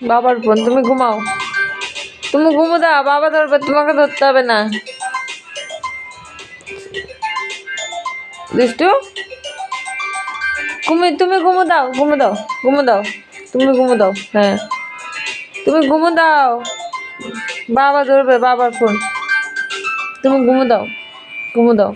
বাবার ফোন, তুমি ঘুমাও, তুমি ঘুমো দাও, বাবা ধরবে, তোমাকে ধরতে হবে না। দুষ্টু, তুমি ঘুমো দাও, ঘুমো দাও, ঘুমো দাও, তুমি ঘুমো দাও, হ্যাঁ তুমি ঘুমো দাও, বাবা ধরবে বাবার ফোন, তুমি ঘুমো দাও, ঘুমো দাও।